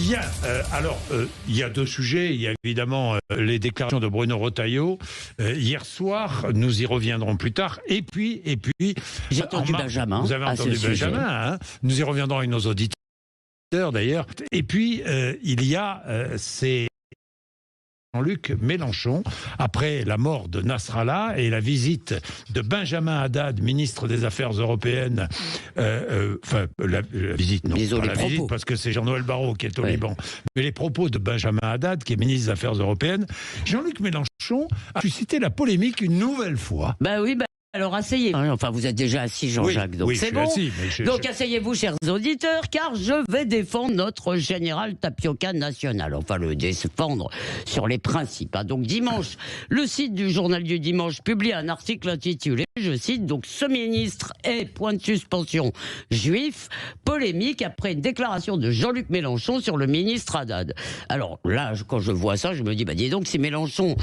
Bien, il y a deux sujets. Il y a évidemment les déclarations de Bruno Retailleau hier soir. Nous y reviendrons plus tard. Et puis, j'ai entendu Benjamin. Vous avez entendu Benjamin. Hein, nous y reviendrons avec nos auditeurs d'ailleurs. Et puis il y a ces Jean-Luc Mélenchon, après la mort de Nasrallah et la visite de Benjamin Haddad, ministre des Affaires européennes, la visite, non, pas la visite, parce que c'est Jean-Noël Barrot qui est au Liban, mais les propos de Benjamin Haddad, qui est ministre des Affaires européennes, Jean-Luc Mélenchon a suscité la polémique une nouvelle fois. Alors asseyez-vous. Enfin, vous êtes déjà assis, Jean-Jacques, donc c'est bon. Assis, donc asseyez-vous, chers auditeurs, car je vais défendre notre général Tapioca national. Enfin, le défendre sur les principes. Donc dimanche, le site du Journal du Dimanche publie un article intitulé, je cite, donc ce ministre est, point de suspension, juif, polémique après une déclaration de Jean-Luc Mélenchon sur le ministre Haddad. Alors là, quand je vois ça, je me dis, dis donc, si Mélenchon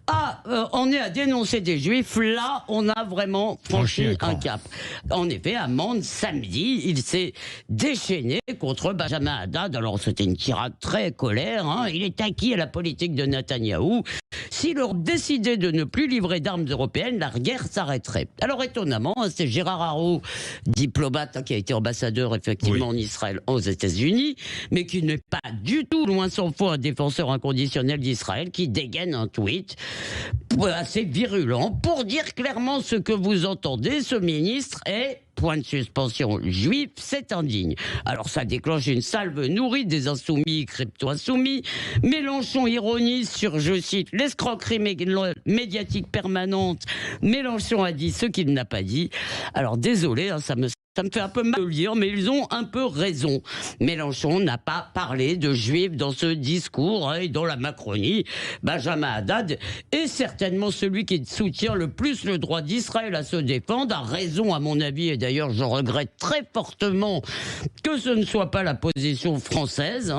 en est à dénoncer des juifs, là, on a vraiment franchi un cap. En effet, à Mende, samedi, il s'est déchaîné contre Benjamin Haddad. Alors, c'était une tirade très colère. Il est acquis à la politique de Netanyahou. S'il décidait de ne plus livrer d'armes européennes, la guerre s'arrêterait. Alors, étonnamment, c'est Gérard Araud, diplomate, qui a été ambassadeur, effectivement, en Israël, aux États-Unis, mais qui n'est pas du tout, loin s'en faut, un défenseur inconditionnel d'Israël, qui dégaine un tweet assez virulent pour dire clairement ce que vous entendez. Ce ministre est, point de suspension, juif, c'est indigne. Alors ça déclenche une salve nourrie des insoumis, crypto-insoumis. Mélenchon ironise sur, je cite, l'escroquerie médiatique permanente. Mélenchon a dit ce qu'il n'a pas dit. Alors désolé, ça me fait un peu mal de le dire, mais ils ont un peu raison. Mélenchon n'a pas parlé de juifs dans ce discours, et dans la Macronie. Benjamin Haddad est certainement celui qui soutient le plus le droit d'Israël à se défendre, a raison à mon avis, et d'ailleurs je regrette très fortement que ce ne soit pas la position française.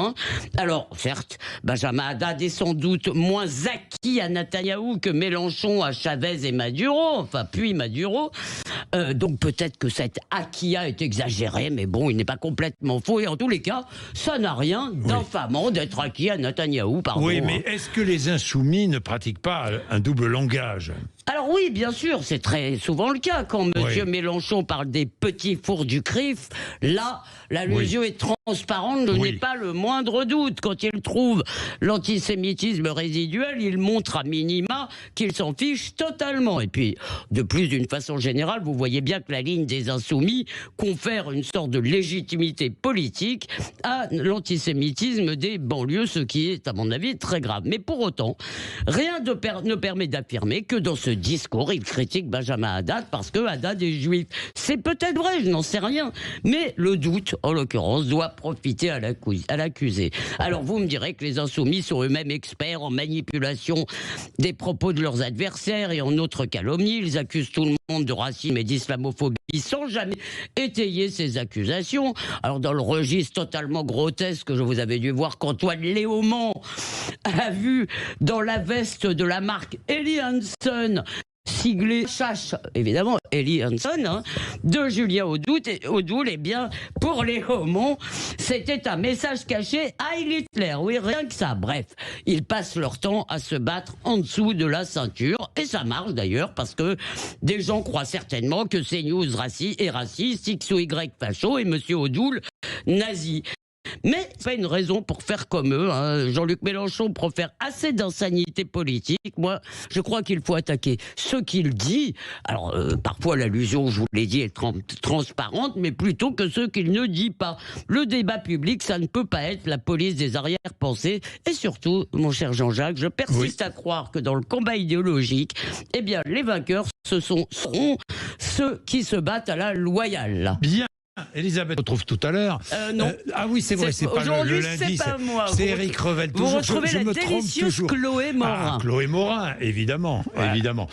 Alors certes, Benjamin Haddad est sans doute moins acquis à Netanyahou que Mélenchon à Chavez et Maduro, puis Maduro. Donc peut-être que cet acquis est exagéré, mais bon, il n'est pas complètement faux. Et en tous les cas, ça n'a rien d'infamant d'être acquis à Netanyahou, pardon. Oui, mais est-ce que les insoumis ne pratiquent pas un double langage ? Alors oui, bien sûr, c'est très souvent le cas. Quand M. Mélenchon parle des petits fours du CRIF, là, l'allusion est transparente, je n'ai pas le moindre doute. Quand il trouve l'antisémitisme résiduel, il montre à minima qu'il s'en fiche totalement. Et puis, de plus, d'une façon générale, vous voyez bien que la ligne des insoumis confère une sorte de légitimité politique à l'antisémitisme des banlieues, ce qui est, à mon avis, très grave. Mais pour autant, rien ne permet d'affirmer que dans ce discours, il critique Benjamin Haddad parce que Haddad est juif. C'est peut-être vrai, je n'en sais rien. Mais le doute, en l'occurrence, doit profiter à l'accusé. Alors vous me direz que les insoumis sont eux-mêmes experts en manipulation des propos de leurs adversaires et en autres calomnies. Ils accusent tout le monde de racisme et d'islamophobie sans jamais étayer ces accusations. Alors dans le registre totalement grotesque que je vous avais dû voir qu'Antoine Léaumont a vu dans la veste de la marque Eli Hansen, siglé Chache, évidemment, Eli Hansen, de Julien Audoul, bien, pour les Léaumont, c'était un message caché à Hitler. Oui, rien que ça. Bref, ils passent leur temps à se battre en dessous de la ceinture, et ça marche d'ailleurs, parce que des gens croient certainement que CNews est raciste, X ou Y facho, et M. Audoul nazi. Mais c'est pas une raison pour faire comme eux. Jean-Luc Mélenchon profère assez d'insanité politique. Moi, je crois qu'il faut attaquer ce qu'il dit. Alors, parfois, l'allusion, je vous l'ai dit, est transparente, mais plutôt que ce qu'il ne dit pas. Le débat public, ça ne peut pas être la police des arrière-pensées. Et surtout, mon cher Jean-Jacques, je persiste à croire que dans le combat idéologique, eh bien, les vainqueurs, seront ceux qui se battent à la loyale. Bien. Elisabeth, on retrouve tout à l'heure. Non. Oui, c'est vrai, c'est pas le lundi. C'est Éric Revel. Vous retrouvez la délicieuse Chloé Morin. Chloé Morin, évidemment. Évidemment.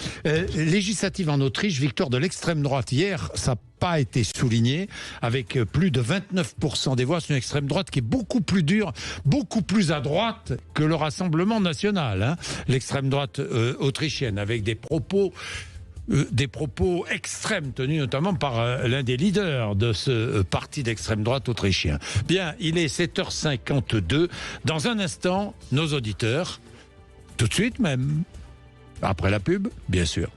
Législative en Autriche, victoire de l'extrême droite. Hier, ça n'a pas été souligné, avec plus de 29% des voix. C'est une extrême droite qui est beaucoup plus dure, beaucoup plus à droite que le Rassemblement national. L'extrême droite autrichienne, avec des propos des propos extrêmes tenus notamment par l'un des leaders de ce parti d'extrême droite autrichien. Bien, il est 7h52. Dans un instant, nos auditeurs, tout de suite même, après la pub, bien sûr.